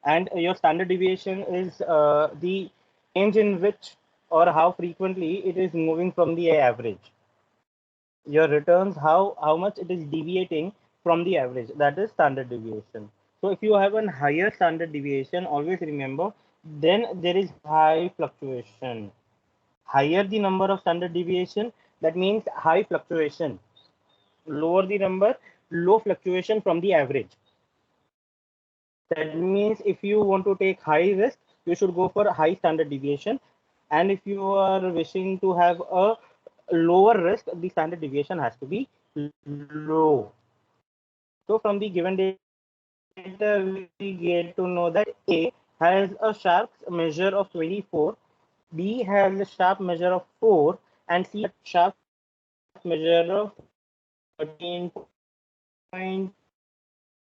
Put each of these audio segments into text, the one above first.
and your standard deviation is the range in which or how frequently it is moving from the average. Your returns, how much it is deviating from the average, that is standard deviation. So if you have a higher standard deviation, always remember, then there is high fluctuation. Higher the number of standard deviation, that means high fluctuation. Lower the number, low fluctuation from the average. That means if you want to take high risk, you should go for high standard deviation. And if you are wishing to have a lower risk, the standard deviation has to be low. So from the given data, we get to know that A has a sharp measure of 24, B has a sharp measure of 4, and C has a sharp measure of 13.2. From the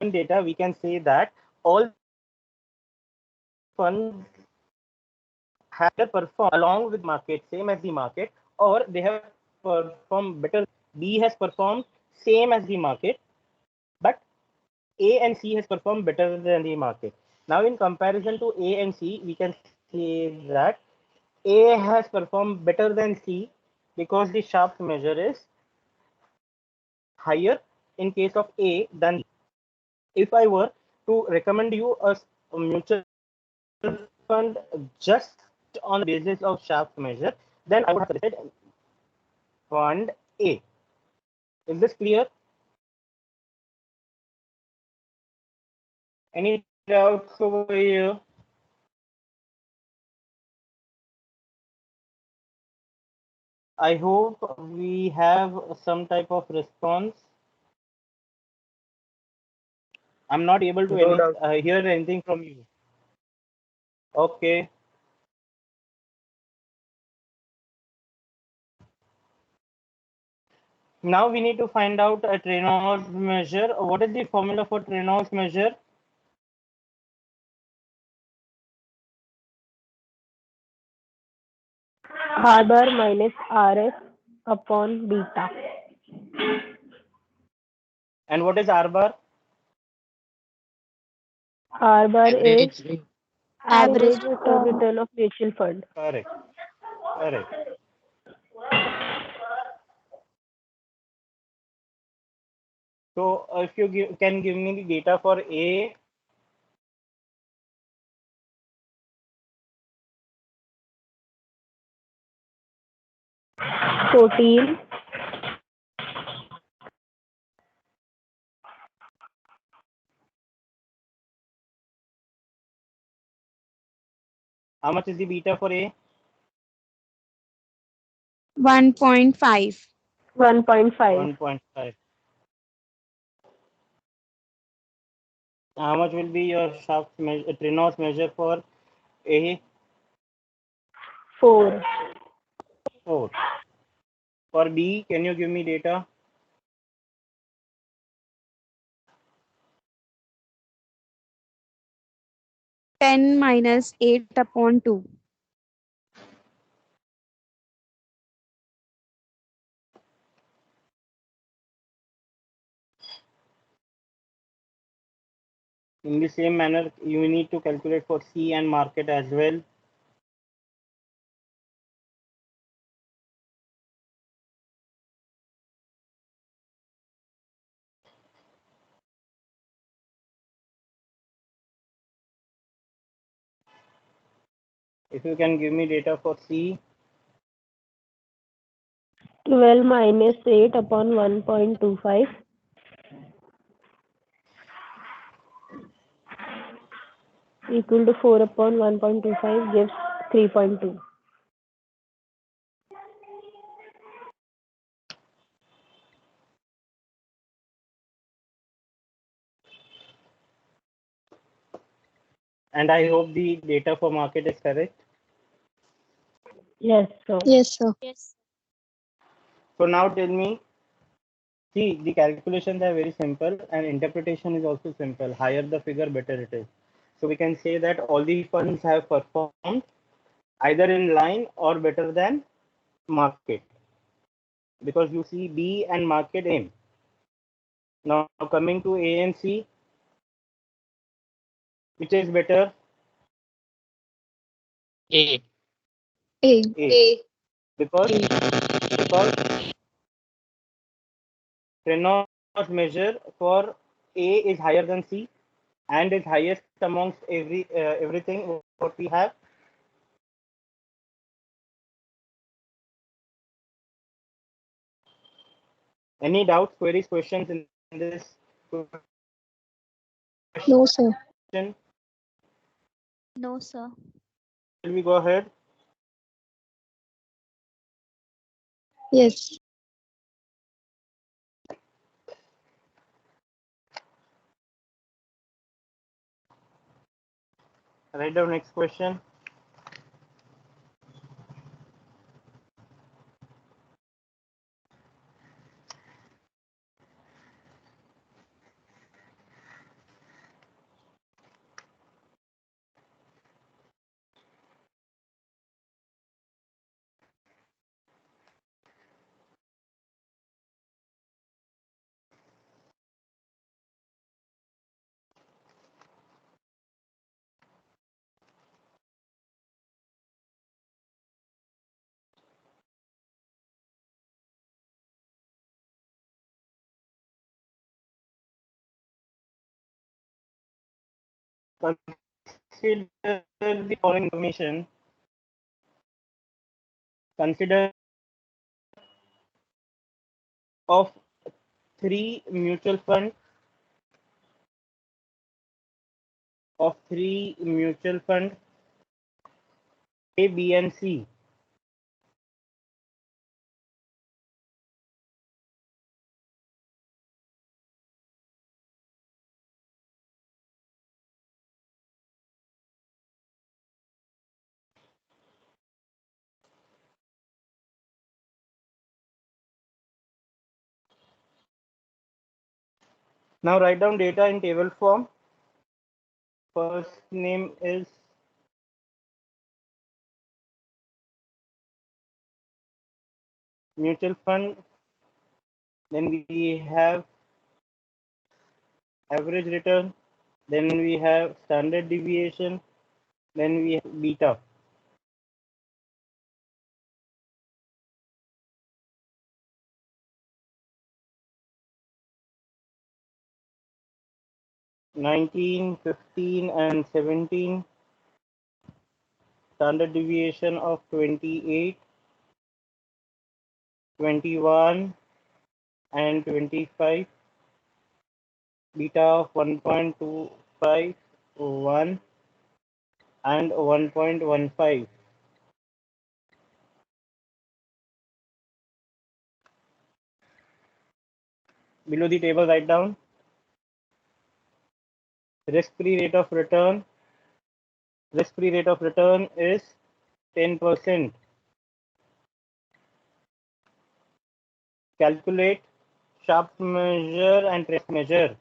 given data, we can say that all the funds have either performed along with the market, same as the market, or they have performed better. B has performed same as the market, but A and C has performed better than the market. Now, in comparison to A and C, we can say that A has performed better than C because the Sharpe measure is higher in case of A than B. If I were to recommend you a mutual fund just on the basis of Sharpe measure, then I would have suggested fund A. Is this clear? Any doubts over here? I hope we have some type of response. I'm not able to No doubt. hear anything from you. Okay. Now we need to find out a Reynolds measure. What is the formula for Reynolds measure? R bar minus RS upon beta. And what is R bar? R bar is Average rate. average Average return. return of mutual fund. Correct. Correct. So if you can give me the data for A, 14, how much is the beta for A? 1.5. 1.5. 1.5. How much will be your Sharpe measure, Reynolds measure for A? 4. 4. For B, can you give me data? 10 minus 8 upon 2. In the same manner, you need to calculate for C and market as well. If you can give me data for C, 12 minus 8 upon 1.25 equal to 4 upon 1.25 gives 3.2. and I hope the data for market is correct. Yes, sir. Yes, sir. Yes. So now tell me, see, the calculations are very simple and interpretation is also simple. Higher the figure, better it is. So we can say that all the funds have performed either in line or better than market, because you see B and market in. Now coming to A and C, Which is better? A. A. A. Because Reynolds measure for A is higher than C and is highest amongst everything what we have. Any doubts, queries, questions in this No, sir. question? No, sir. Will we go ahead? Yes. Write down next question. Consider the following information. Consider of three mutual fund A, B, and C. Now write down data in table form. First name is mutual fund. Then we have average return. Then we have standard deviation. Then we have beta. $19, $15, and $17. Standard deviation of 28, 21, and 25. Beta of 1.25, 1, and 1.15. Below the table, write down risk-free rate of return. Risk-free rate of return is 10%. Calculate Sharpe measure and Trace measure.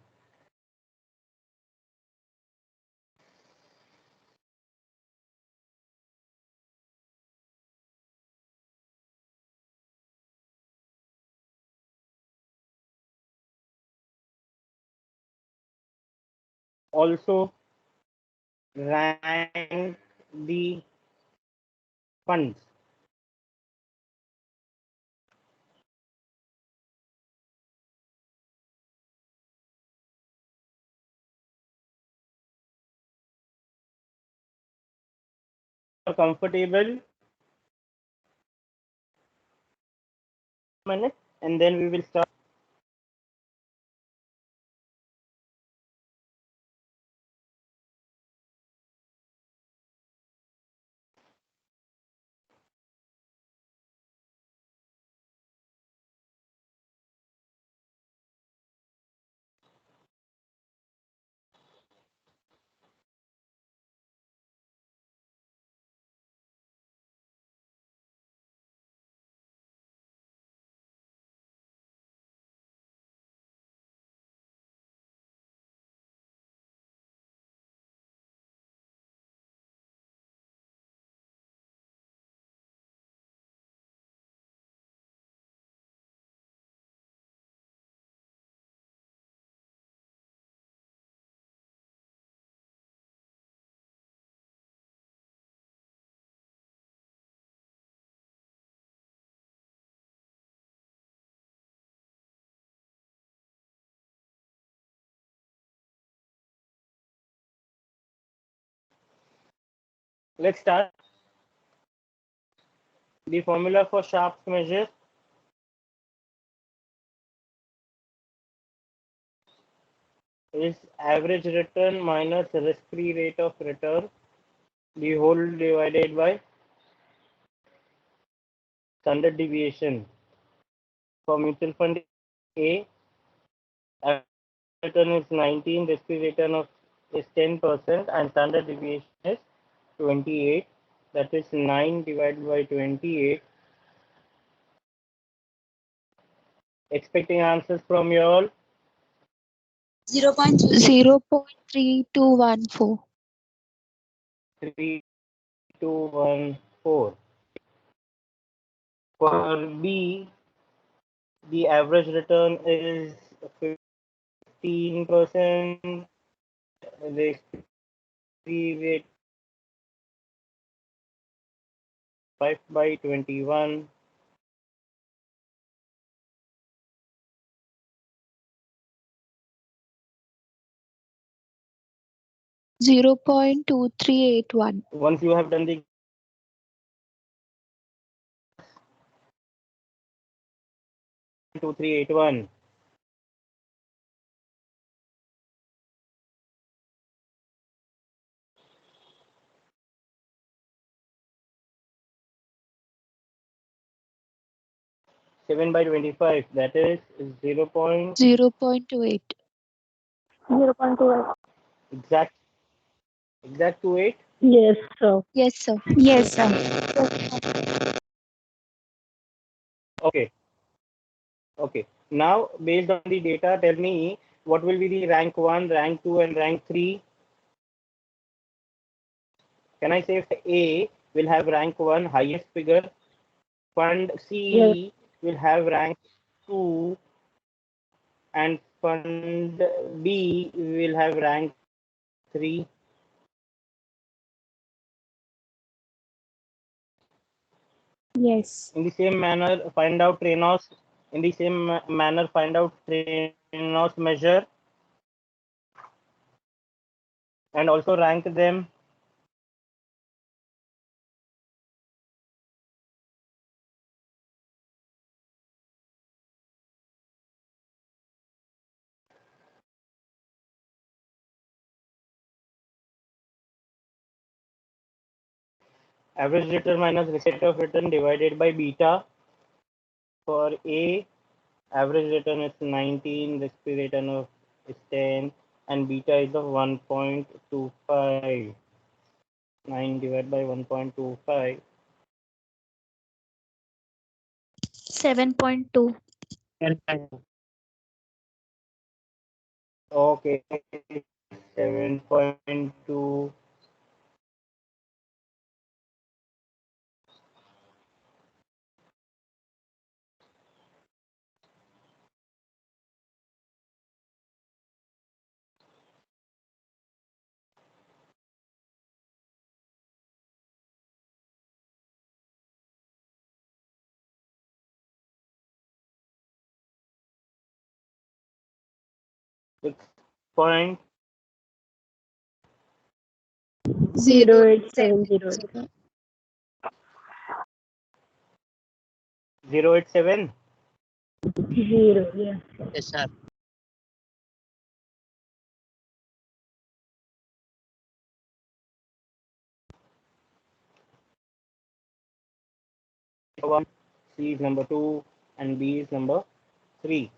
Also rank the funds. Comfortable minute, and then we will start. Let's start. The formula for Sharpe's measure is average return minus risk-free rate of return, the whole divided by standard deviation. For mutual fund A, average return is 19, risk-free return is 10%, and standard deviation is 28. That is 9 divided by 28. Expecting answers from you all. 0.3214. 3214. For B, the average return is 15%. The free rate 5 by 21. Zero point 2381. Once you have done the 2381, seven by 25, that is 0. 0.28. 0.28. Exact 28. Yes, sir. Yes, sir. Yes, sir. Okay. Okay. Now, based on the data, tell me what will be the rank 1, rank 2, and rank 3. Can I say A will have rank 1, highest figure? Fund C will have rank 2, and fund B will have rank 3. Yes. In the same manner, find out Reynolds. In the same manner, find out Reynolds measure and also rank them. Average return minus rate of return divided by beta. For A, average return is 19, risk-free return of is 10, and beta is of 1.25. 9 divided by 1.25. 7.2. Okay, 7.2. Six point 0.8708. 087. 0, yeah. Yes, sir. One, C is number 2, and B is number 3.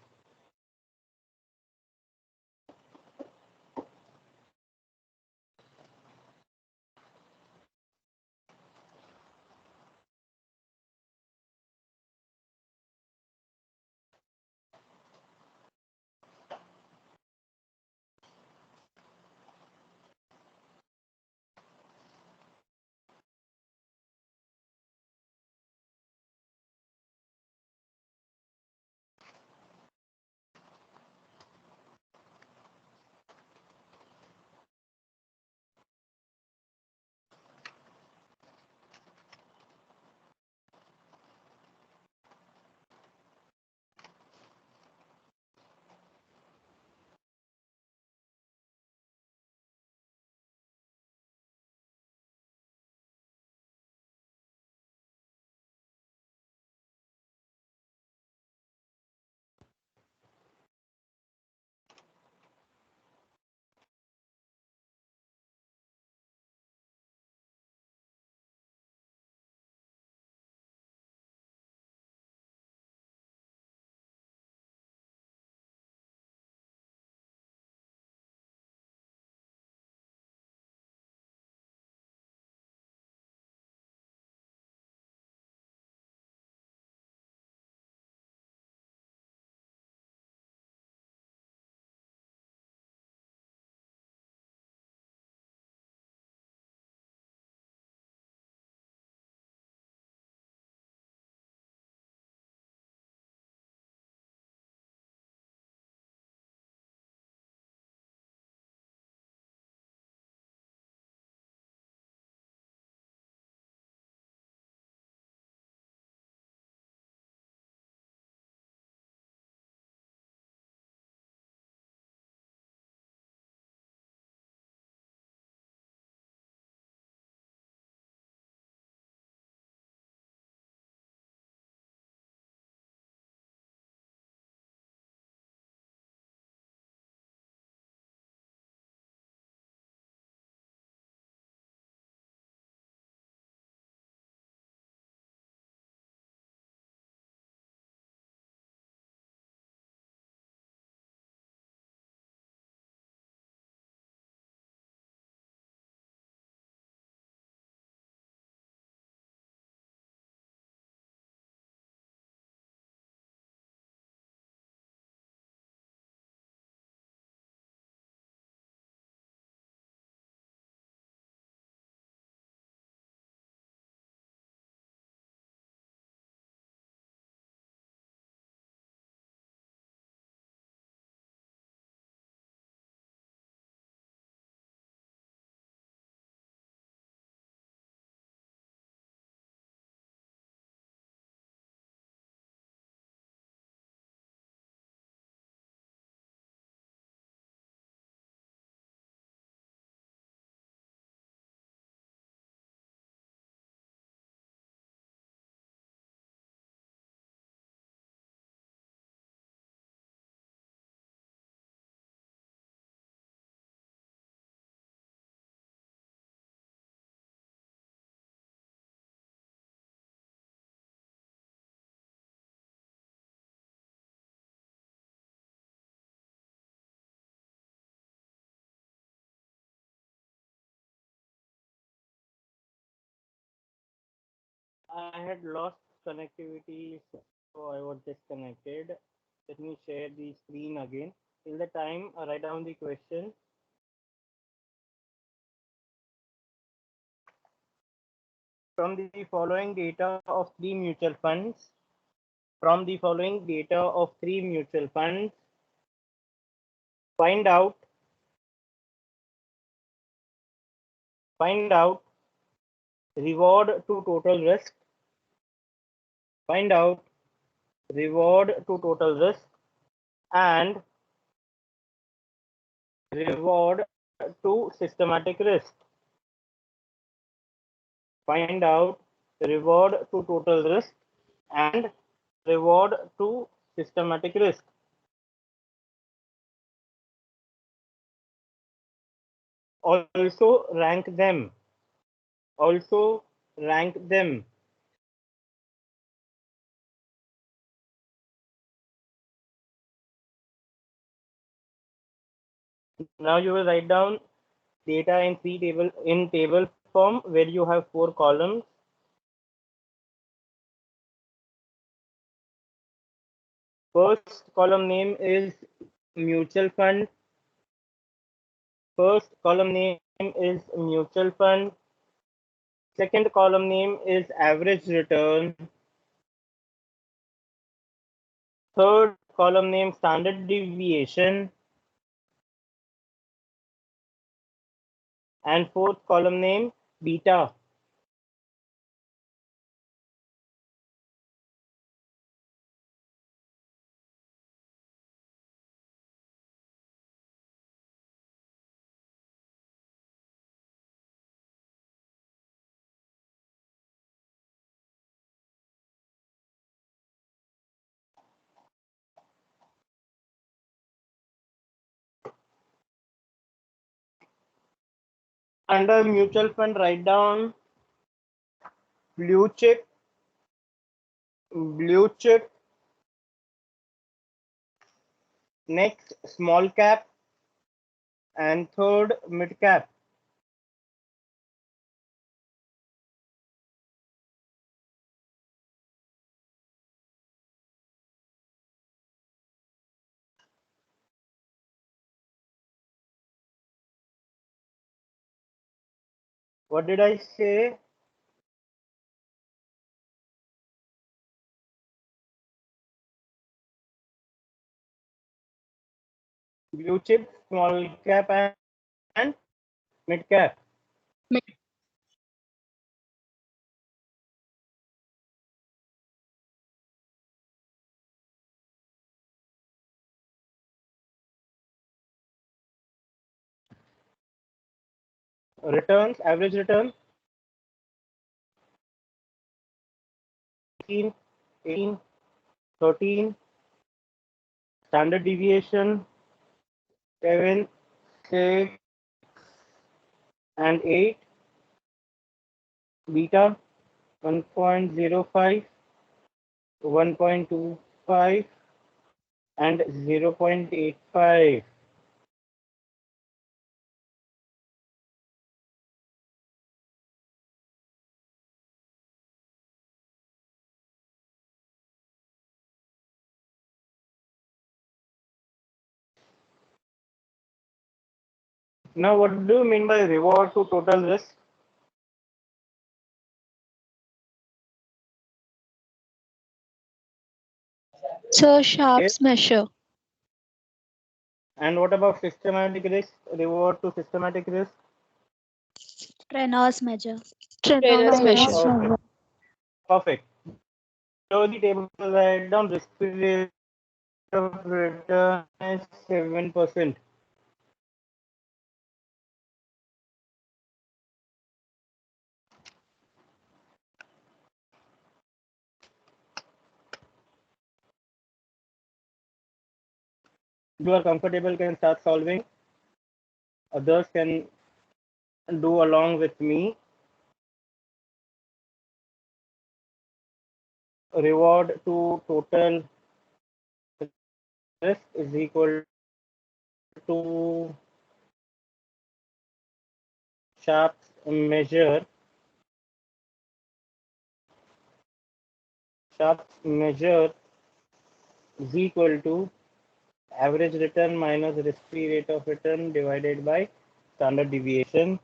I had lost connectivity, so I was disconnected. Let me share the screen again. Till the time, write down the question. From the following data of three mutual funds, from the following data of three mutual funds, find out reward to total risk, find out reward to total risk and reward to systematic risk. Find out reward to total risk and reward to systematic risk. Also rank them. Also rank them. Now you will write down data in table form where you have 4 columns. First column name is mutual fund. First column name is mutual fund. Second column name is average return. Third column name standard deviation. And fourth column name beta. Under mutual fund, write down blue chip, next small cap, and third mid cap. What did I say? Blue chip, small cap, and mid cap. Returns, average return 18, 18, 13, standard deviation 7, 6, and 8, beta 1.05, 1.25, and 0.85. Now, what do you mean by reward to total risk? So Sharpe's measure. And what about systematic risk? Reward to systematic risk? Reynolds measure. Trainer's measure. Okay. Perfect. So the table write down risk-free rate of return is 7%. You are comfortable, can start solving. Others can do along with me. Reward to total risk is equal to Sharpe's measure Sharpe's measure is equal to average return minus risk-free rate of return divided by standard deviation.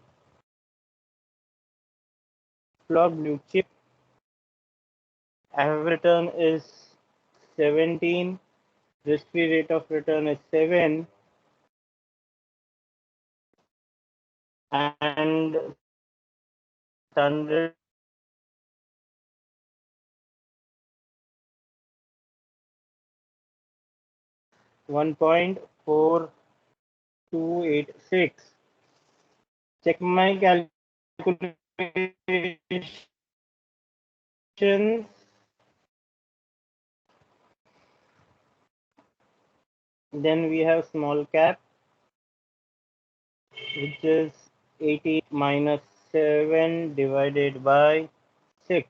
For blue chip, average return is 17, risk-free rate of return is 7, and standard 1.4286. Check my calculations. Then we have small cap, which is 80 minus 7 divided by 6.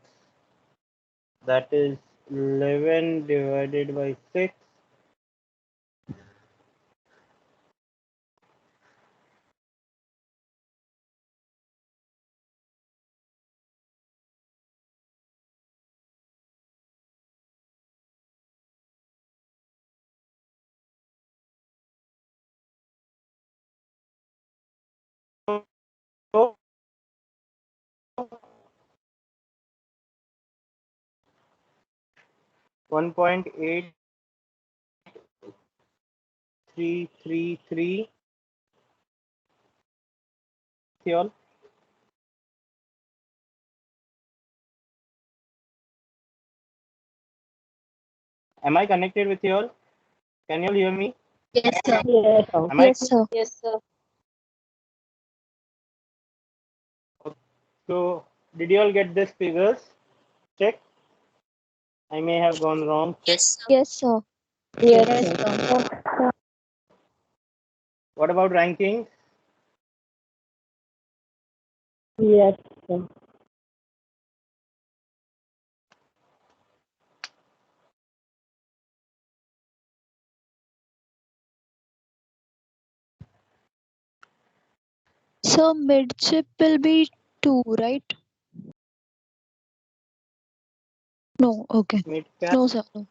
That is 11 divided by 6. So 1.8333. Y'all. Am I connected with you all? Can you all hear me? Yes, sir. Yes, sir. Am I? Yes, sir. Yes, sir. So did you all get these figures? Check. I may have gone wrong. Check. Yes, sir. Yes, Yes, sir. sir. What about rankings? Yes, sir. So mid chip will be 2, right? No, okay. Mid cap. No, sir. No.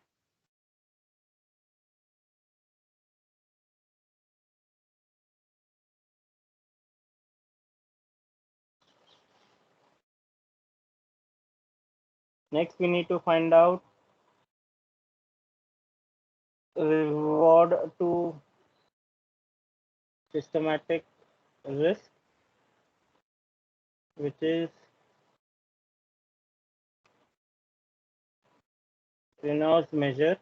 Next, we need to find out reward to systematic risk, which is Reynolds measure.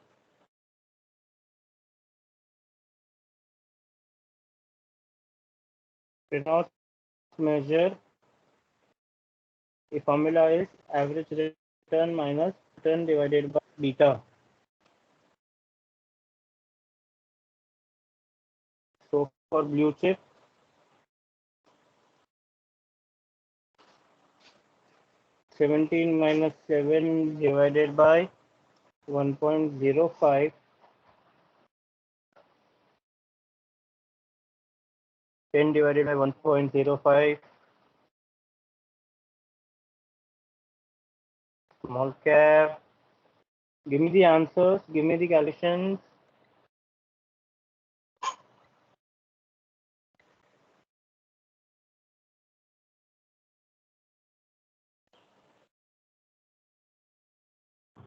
Reynolds measure, the formula is average return minus return divided by beta. So for blue chip, 17 minus 7 divided by 1.05, 10 divided by 1.05, small cap. Give me the answers, give me the calculations.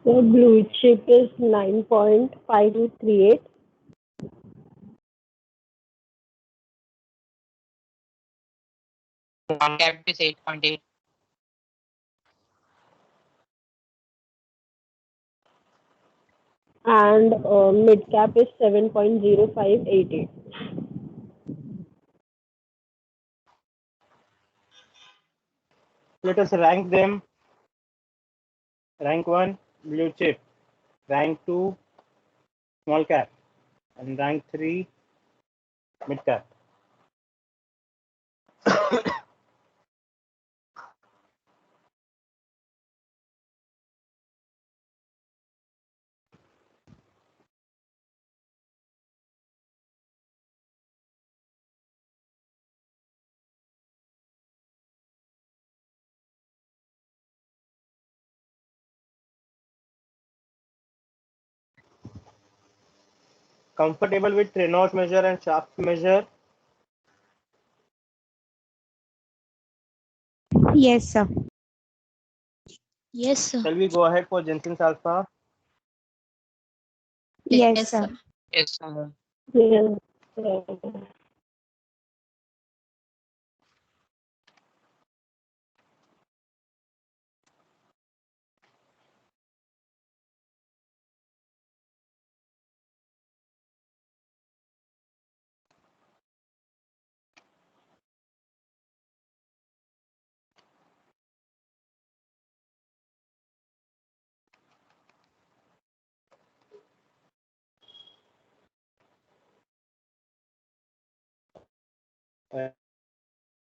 So blue chip is 9.5238. One cap is 8.8. And mid cap is 7.0588. Let us rank them. Rank 1, blue chip. Rank 2, small cap. And rank 3, mid cap. Comfortable with Reynolds measure and Sharpe measure? Yes, sir. Yes, sir. Shall we go ahead for Jensen's alpha? Yes, sir. Yes, sir. Yes.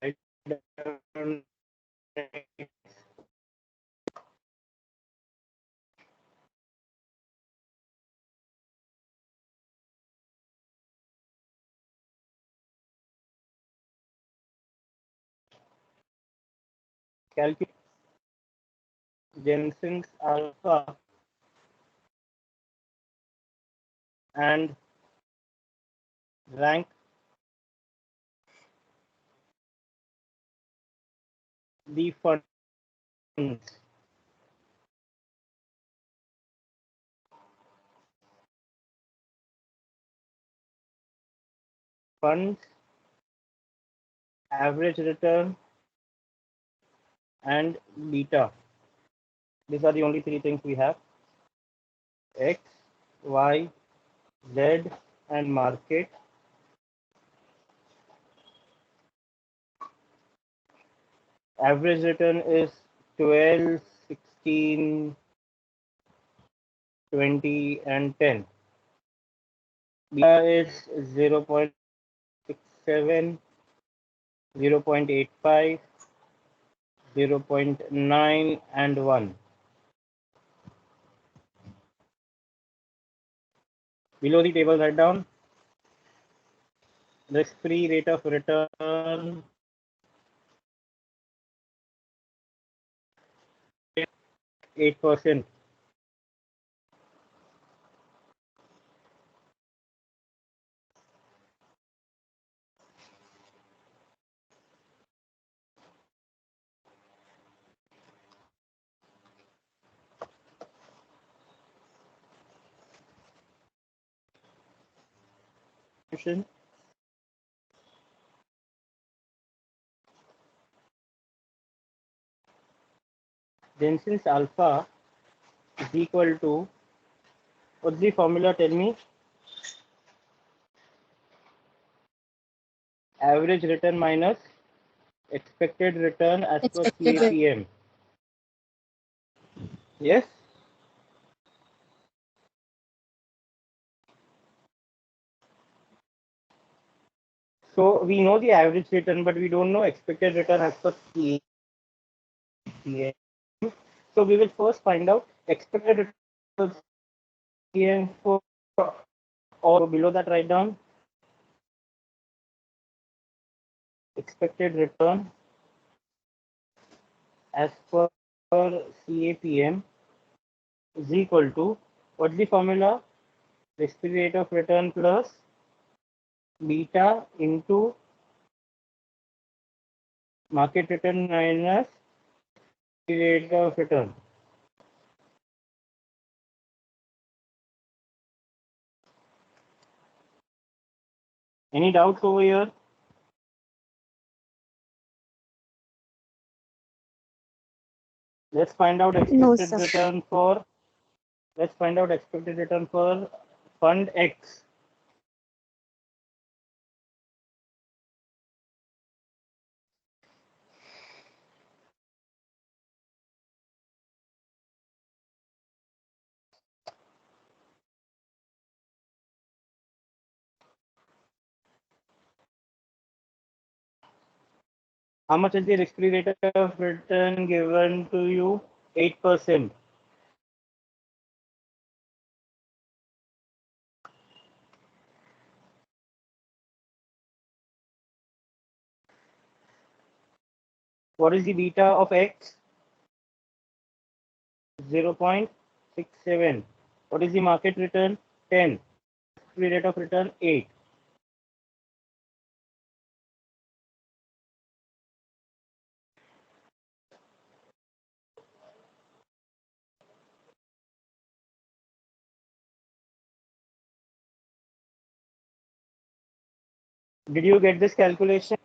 Write down calculate Jensen's alpha and rank the funds. Funds, average return, and beta. These are the only three things we have. X, Y, Z, and market. Average return is 12, 16, 20, and 10. Beta is 0.67, 0.85, 0.9, and 1. Below the table, write down risk-free rate of return 8%. Jensen's alpha is equal to, what's the formula? Tell me. Average return minus expected return as per Expected return. CAPM. Yes? So we know the average return, but we don't know expected return as per CAPM. So we will first find out expected return CAPM for, or below that, write down expected return as per CAPM is equal to, what's the formula? Risk-free rate of return plus beta into market return minus rate of return. Any doubts over here? Let's find out No, expected sir. return for, let's find out expected return for fund X. How much is the risk-free rate of return given to you? 8%. What is the beta of X? 0.67. What is the market return? 10. risk-free rate of return 8. Did you get this calculation?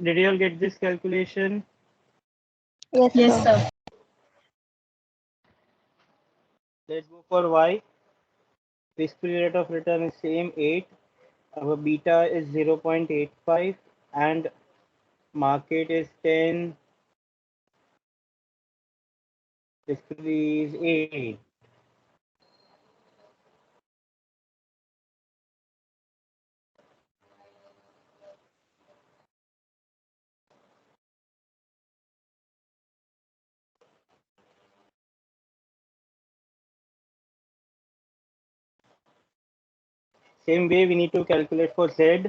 Did you all get this calculation? Yes, sir. Let's go for Y. Risk-free rate of return is same 8. Our beta is 0.85 and market is 10. Risk-free is 8. Same way we need to calculate for Z.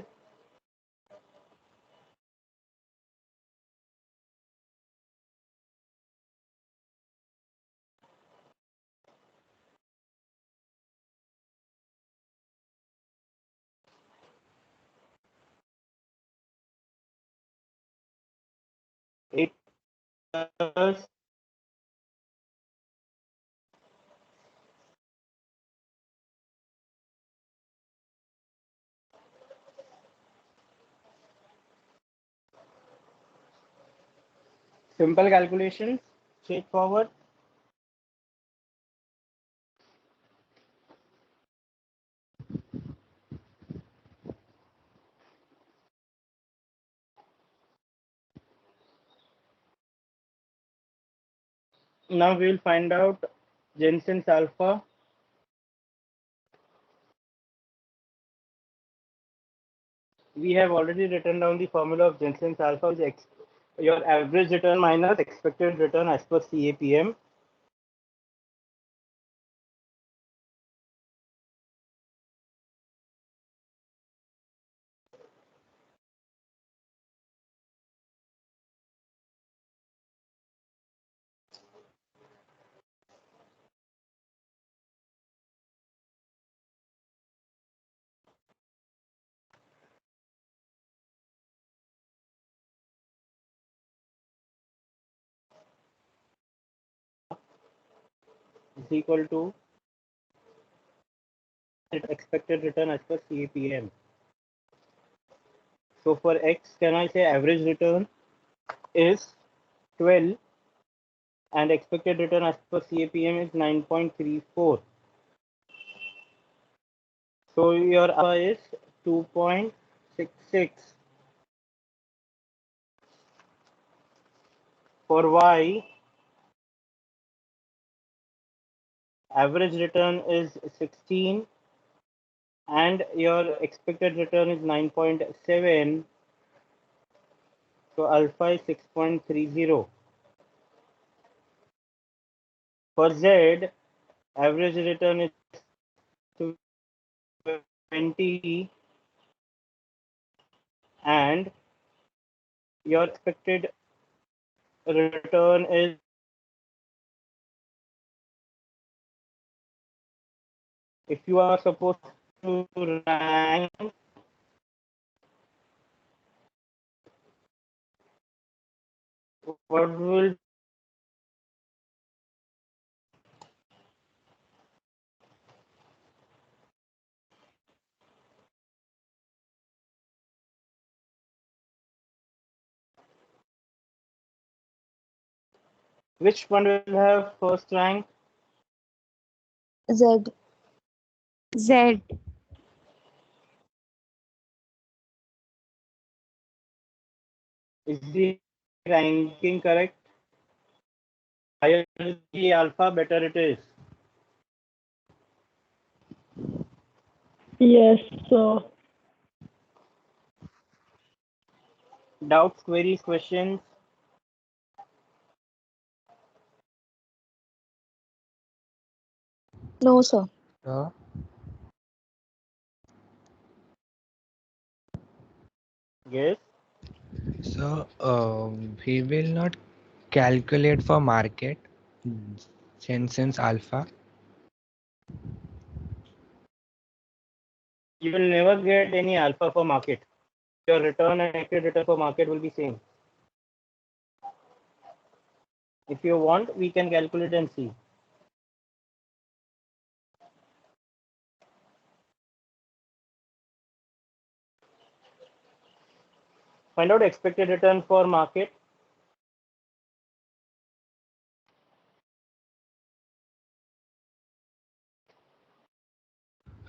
It plus simple calculations, straightforward. Now we will find out Jensen's alpha. We have already written down the formula of Jensen's alpha is your average return minus expected return as per CAPM. Is equal to expected return as per CAPM. So for X, can I say average return is 12 and expected return as per CAPM is 9.34. So your alpha is 2.66. For Y, average return is 16 and your expected return is 9.7. So alpha is 6.30. For Z, average return is 20 and your expected return is if you are supposed to rank what will which fund will have first rank? Z. Z. Is the ranking correct? Higher the alpha, better it is. Yes, sir. Doubts, queries, questions? No, sir. Yes. So he will not calculate for market since alpha. You will never get any alpha for market. Your return and expected return for market will be same. If you want, we can calculate and see. Find out expected return for market.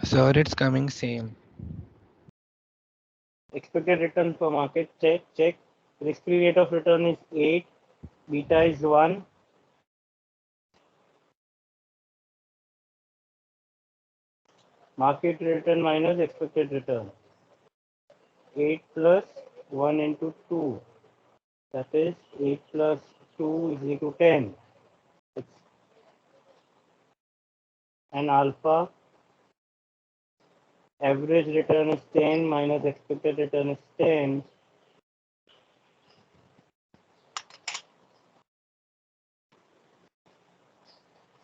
So it's coming same. Expected return for market, check. Risk-free rate of return is 8, beta is 1. Market return minus expected return. 8 plus 1 into 2. That is 8 plus 2 is equal to 10. And alpha, average return is 10 minus expected return is 10.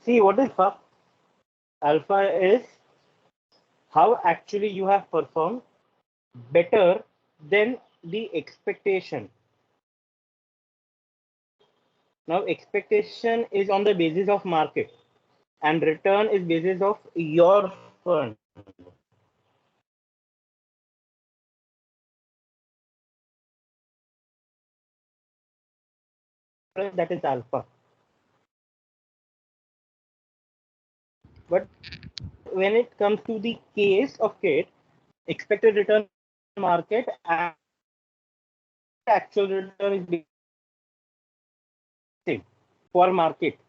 See, what is alpha? Alpha is how actually you have performed better than the expectation. Now, expectation is on the basis of market and return is basis of your fund. That is alpha. But when it comes to the case of Kate, expected return market and actual return is same for market.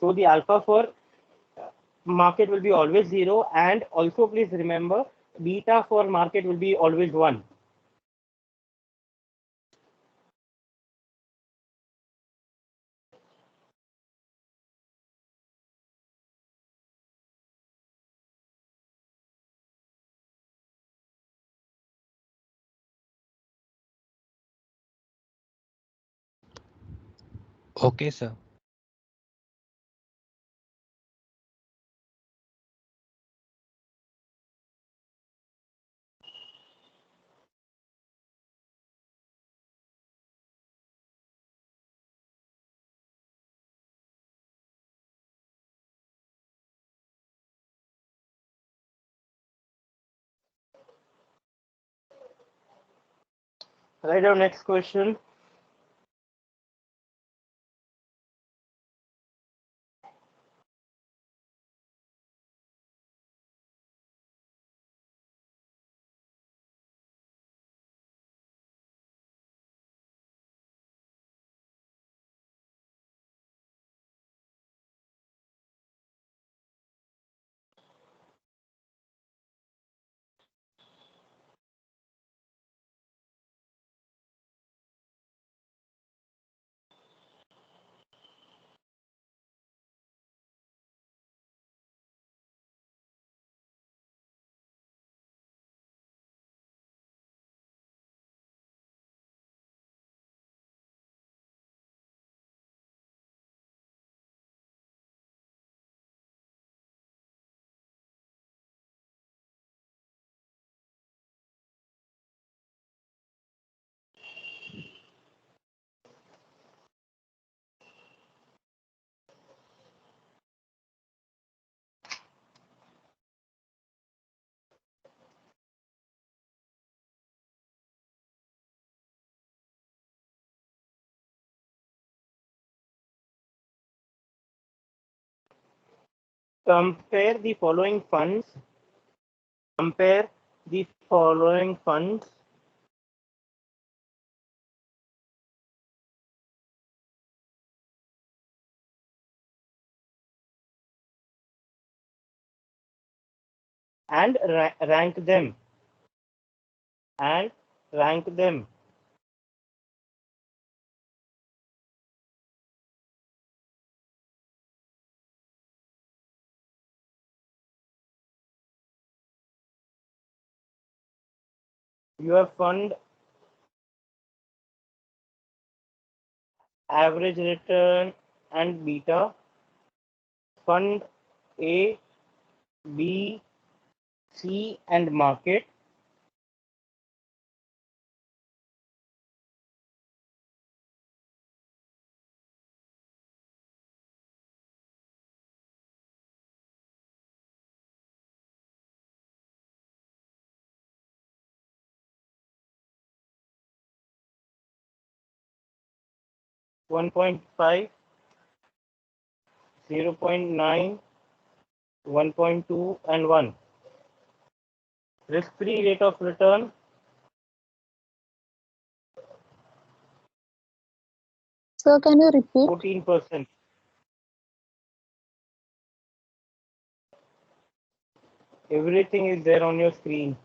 So the alpha for market will be always 0, and also please remember beta for market will be always 1. Okay, sir. Write down next question. Compare the following funds. Compare the following funds. And rank them. And rank them. Your fund average return and beta, fund A, B, C, and market. One 1.5, 0.9, 1.2, and 1. Risk-free rate of return, Sir, can you repeat? 14%. Everything is there on your screen.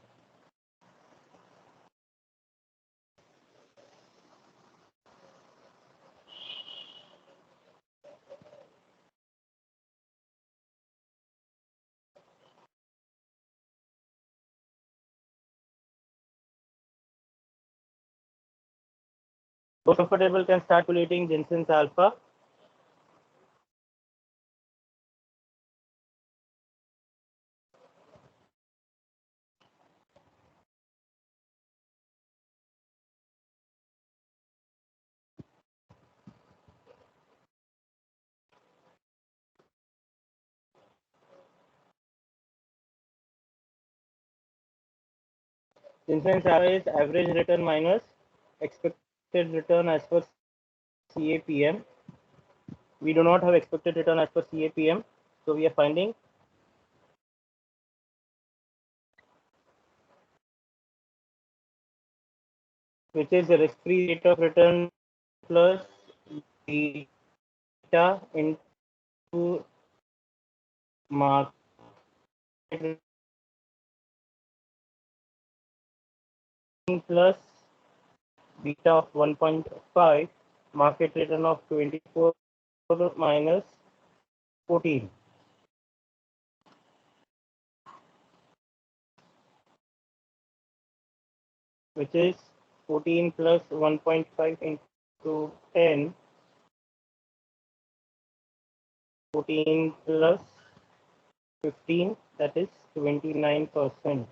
Those comfortable can start calculating Jensen's alpha. Jensen's alpha is average return minus expected return as per CAPM. We do not have expected return as per CAPM, so we are finding which is the risk-free rate of return plus beta into market plus beta of 1.5, market return of 24 minus 14. Which is 14 plus 1.5 into 10, 14 plus 15, that is 29%.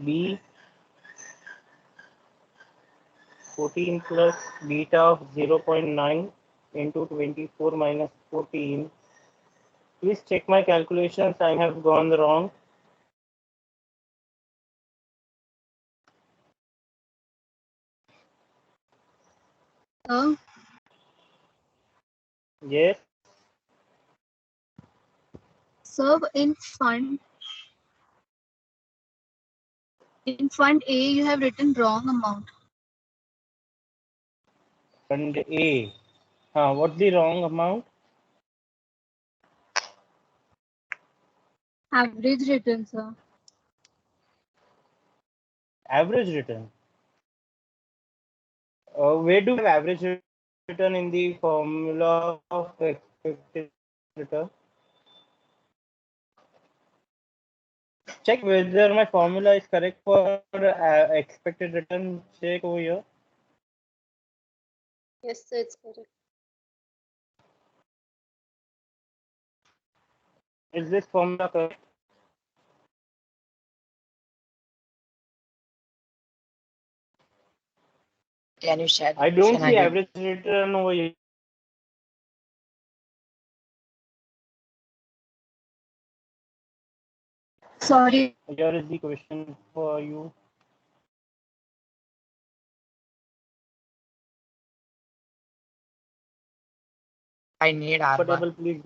B, 14 plus beta of 0.9 into 24 minus 14. Please check my calculations, I have gone wrong. Yes. Sir, in fund A, you have written wrong amount. Fund A. What's the wrong amount? Average return, sir. Average return. Where do we have average return in the formula of expected return? Check whether my formula is correct for expected return. Check over here. Yes, sir, it's correct. Is this formula correct? Can you share the I don't question see again? average return over here. Sorry. Here is the question for you. I need R bar. Comfortable, please.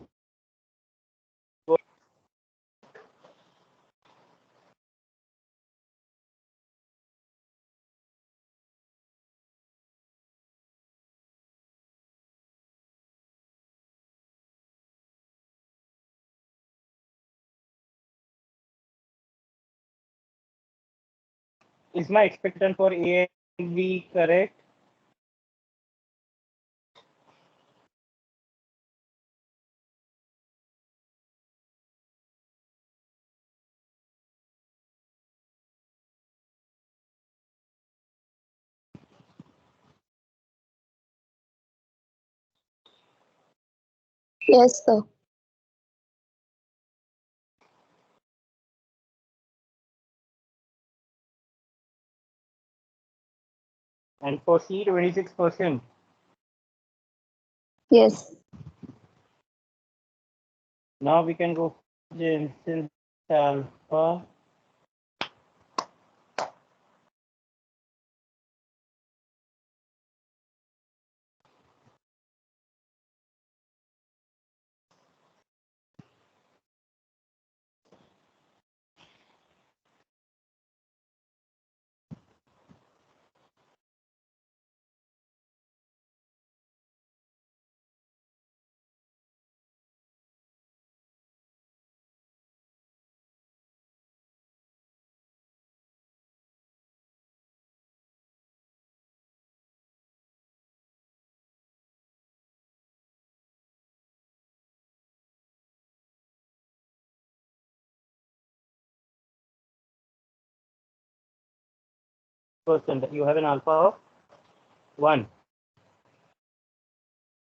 Is my expectation for A and B correct? Yes, sir. And for C, 26%. Yes. Now we can go for Jensen's alpha. Percent. You have an alpha of 1.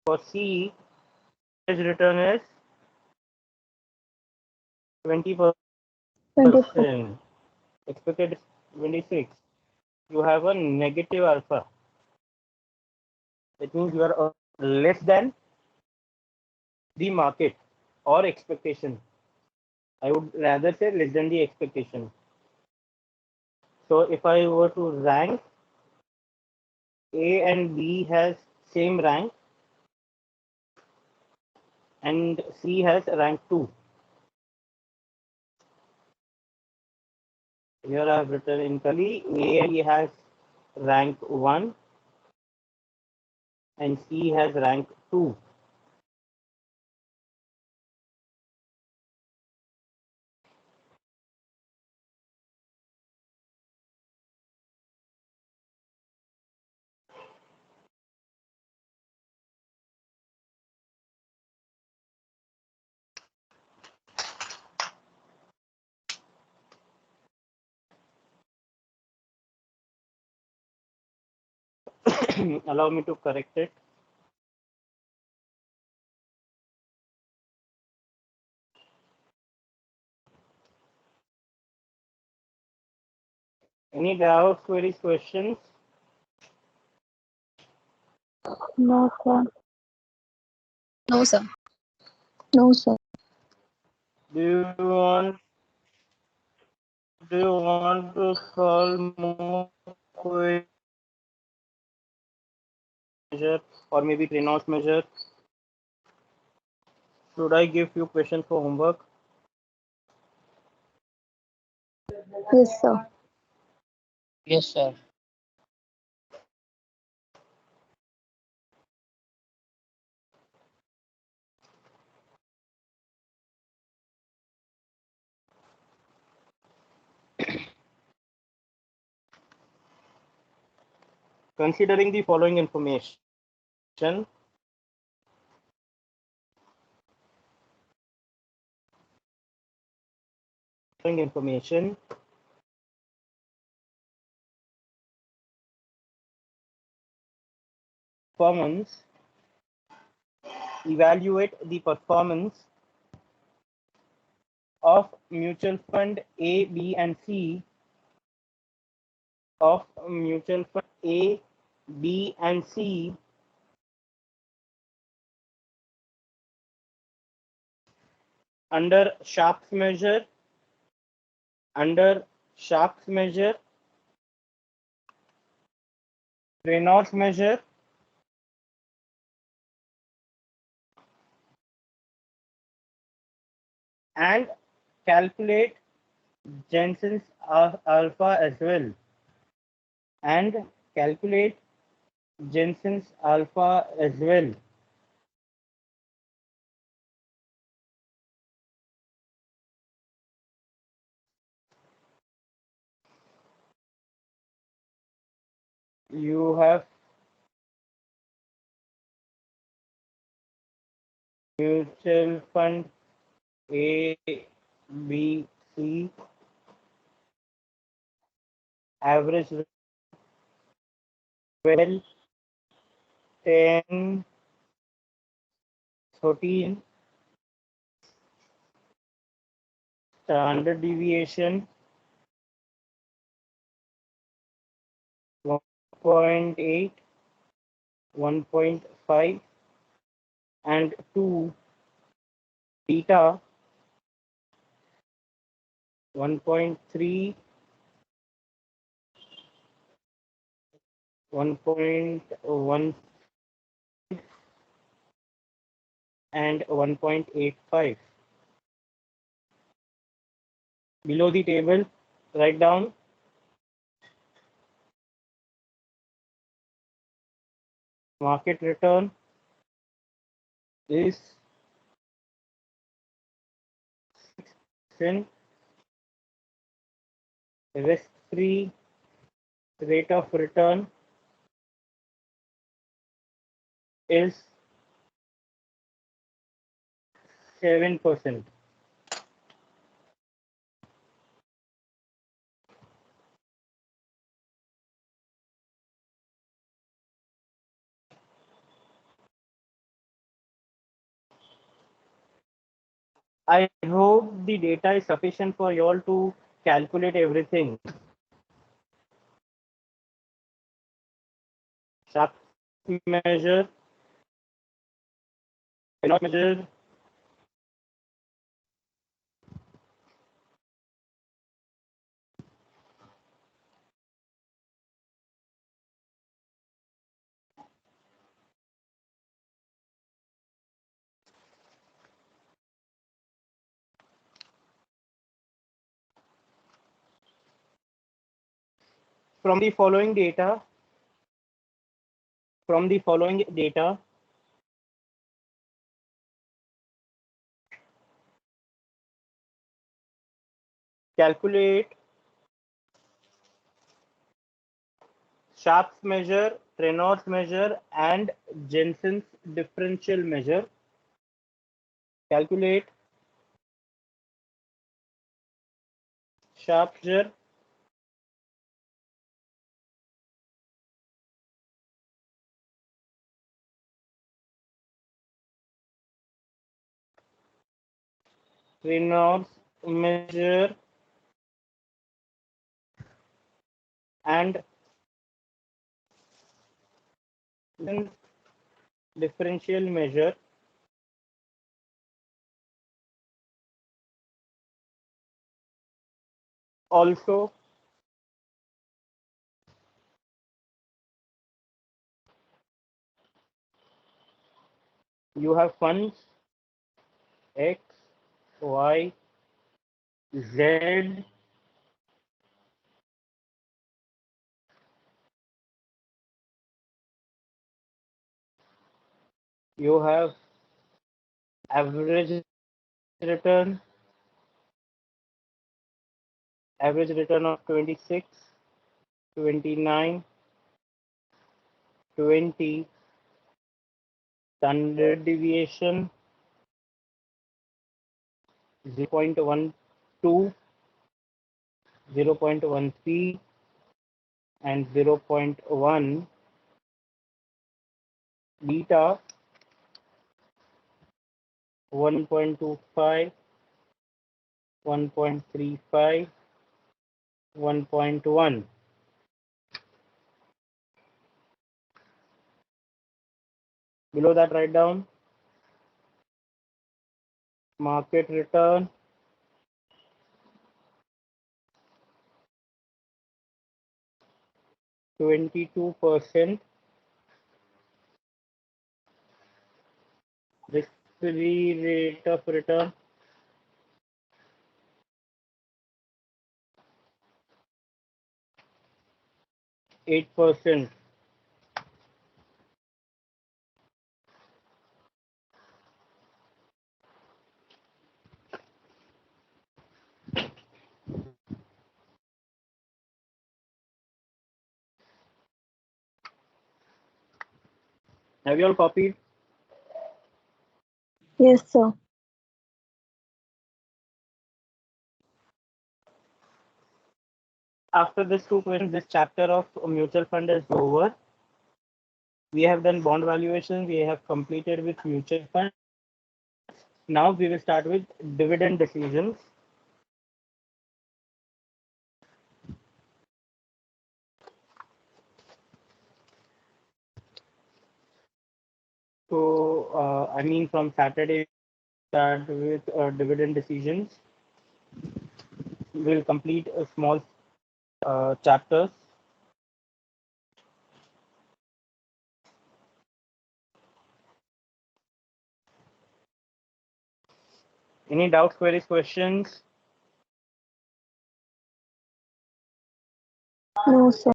For C, average return is 20%. 24. Expected is 26. You have a negative alpha. It means you are less than the market or expectation. I would rather say less than the expectation. So if I were to rank, A and B has same rank and C has rank 2. Here I have written in curly, A and B has rank 1 and C has rank 2. Allow me to correct it. Any doubts, queries, questions? No, sir. No, sir. No, sir. Do you want to solve more measure or maybe Reynolds measure? Should I give you questions for homework? Yes, sir. Yes, sir. Considering the following information, performance, evaluate the performance of mutual fund A, B, and C of mutual fund A, B, and C under Sharpe's measure, Reynolds measure, and calculate Jensen's alpha as well. And calculate Jensen's alpha as well. You have mutual fund A, B, C, average 12, 10, 13, Standard deviation 1.8, 1.5, and 2. Beta 1.3, 1.1, and 1.85. Below the table, write down market return is 6%, risk-free rate of return is 7%. I hope the data is sufficient for you all to calculate everything. Sharp measure, cannot measure, from the following data, calculate Sharpe's measure, Reynolds measure, and Jensen's differential measure. Calculate Sharpe measure, Reynolds measure, and Jensen's differential measure. Also, you have funds X, Y, Z, you have average return, of 26, 29, 20, standard deviation 0.12, 0.13, and 0.1, beta 1.25, 1.35, 1.1. Below that, write down market return, %, risk-free rate of return 8%. Have you all copied? Yes, sir. After this 2 questions, this chapter of mutual fund is over. We have done bond valuation. We have completed with mutual fund. Now we will start with dividend decisions. So, I mean, from Saturday, start with dividend decisions. We'll complete a small chapters. Any doubts, queries, questions? No, sir.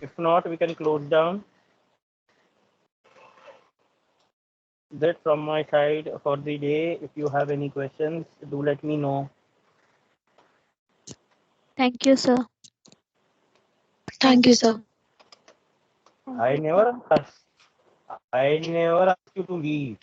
If not, we can close down. That from my side for the day. If you have any questions, do let me know. Thank you, sir. Thank you, sir. I never asked you to leave.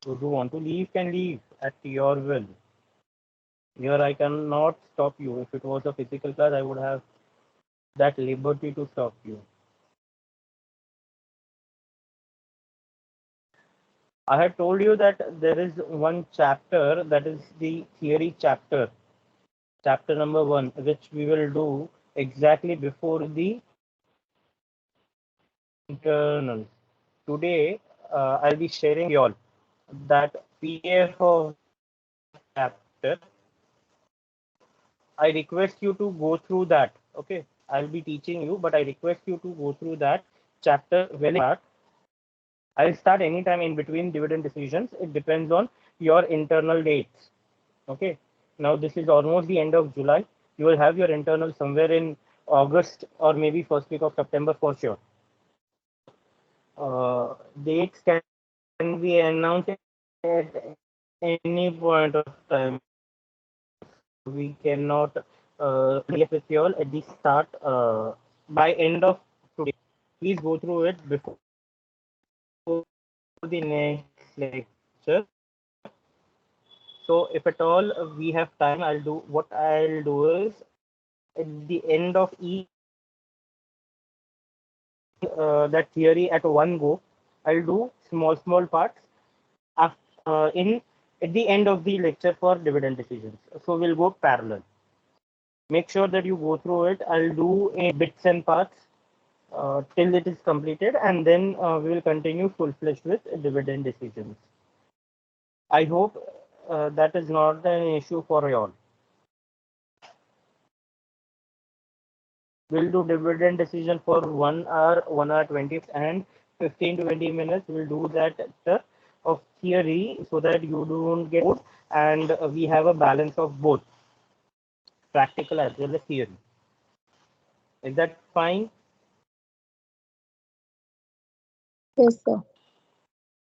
Those who want to leave can leave at your will. Here I cannot stop you. If it was a physical class, I would have that liberty to stop you. I had told you that there is one chapter that is the theory chapter, chapter number 1, which we will do exactly before the internal. Today, I'll be sharing you all that PDF of chapter. I request you to go through that. Okay, I'll be teaching you, but I request you to go through that chapter well. I'll start anytime in between dividend decisions. It depends on your internal dates. Okay. Now this is almost the end of July. You will have your internal somewhere in August or maybe first week of September for sure. Dates can be announced at any point of time. We cannot with you all at the start by end of today. Please go through it before the next lecture. So if at all we have time, I'll do is at the end of each that theory at one go. I'll do small parts in at the end of the lecture for dividend decisions. So we'll go parallel. Make sure that you go through it. I'll do in bits and parts till it is completed, and then we will continue full-fledged with dividend decisions. I hope that is not an issue for you all. We'll do dividend decision for 1 hour, 1 hour 20, and 15 to 20 minutes. We'll do that of theory so that you don't get bored, and we have a balance of both practical as well as theory. Is that fine? Yes, sir.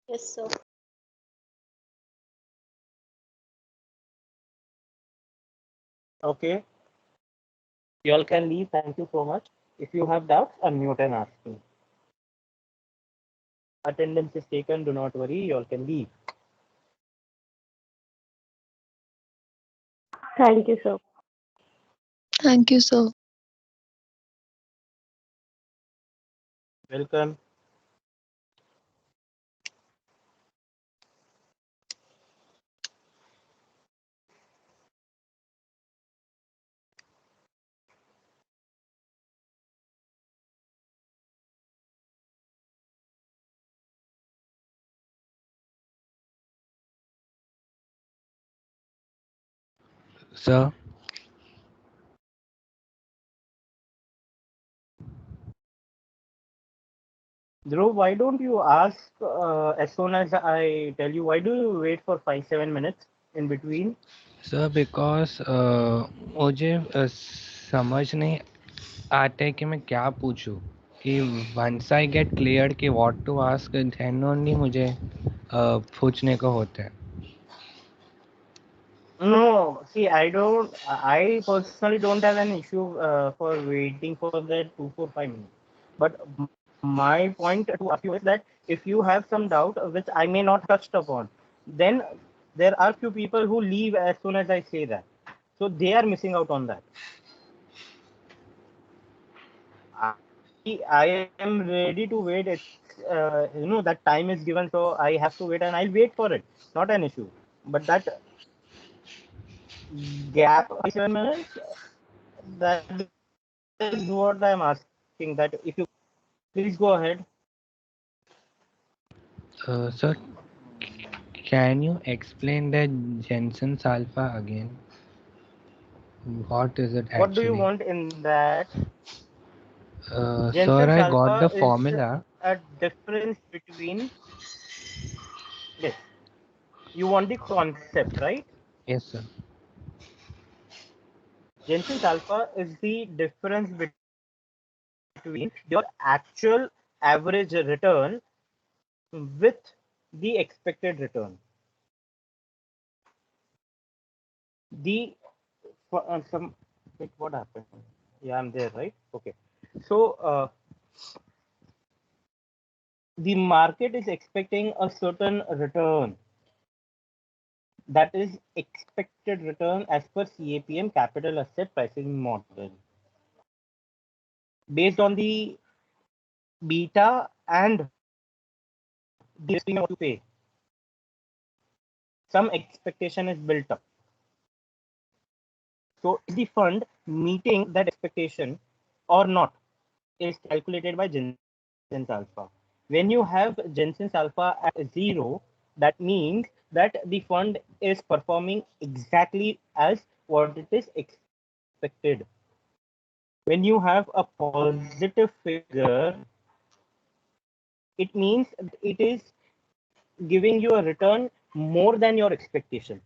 Yes, sir. Okay. You all can leave. Thank you so much. If you have doubts, unmute and ask me. Attendance is taken. Do not worry. You all can leave. Thank you, sir. Thank you, sir. Welcome. Sir, Dhruv, why don't you ask as soon as I tell you? Why do you wait for 5-7 minutes in between? sir, because मुझे समझ नहीं आता है कि मैं क्या पूछूं कि once I get cleared कि what to ask then only मुझे पूछने को होता है. No, see, I personally don't have an issue for waiting for that 2 4 5 minutes. But my point to ask you is that if you have some doubt which I may not touched upon, then there are few people who leave as soon as I say that. So they are missing out on that. I am ready to wait. that time is given, so I have to wait, and I'll wait for it. Not an issue. But that gap of 7 minutes, that is what I'm asking. That if you please go ahead. Sir, can you explain the Jensen's alpha again? What is it What do you actually? want in that? Sir, Jensen's I got alpha the is formula. a difference between, yes, you want the concept, right? Yes, sir. Jensen's alpha is the difference between your actual average return with the expected return. The some wait, what happened? Yeah, I'm there, right? Okay. So the market is expecting a certain return, that is expected return as per CAPM, capital asset pricing model, based on the beta and the risk premium to pay. Some expectation is built up. So is the fund meeting that expectation or not is calculated by Jensen's alpha. When you have Jensen's alpha at 0, that means that the fund is performing exactly as what it is expected. When you have a positive figure, it means it is giving you a return more than your expectation.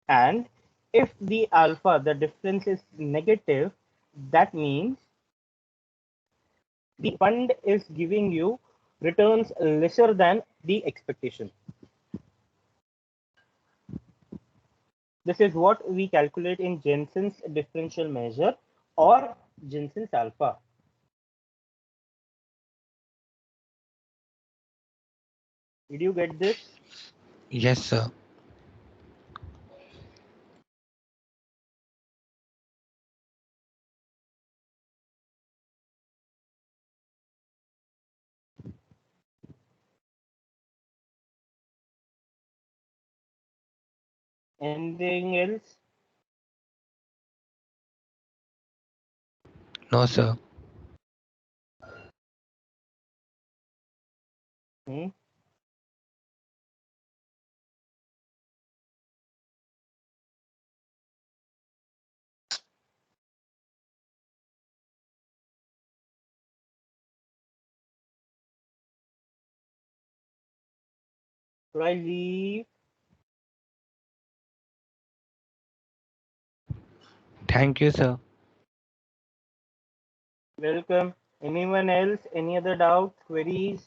And if the alpha, the difference is negative, that means the fund is giving you returns lesser than the expectation. This is what we calculate in Jensen's differential measure or Jensen's alpha. Did you get this? Yes, sir. Anything else? No, sir. Hmm? Should I leave? Thank you, sir. Welcome. Anyone else? Any other doubts, queries?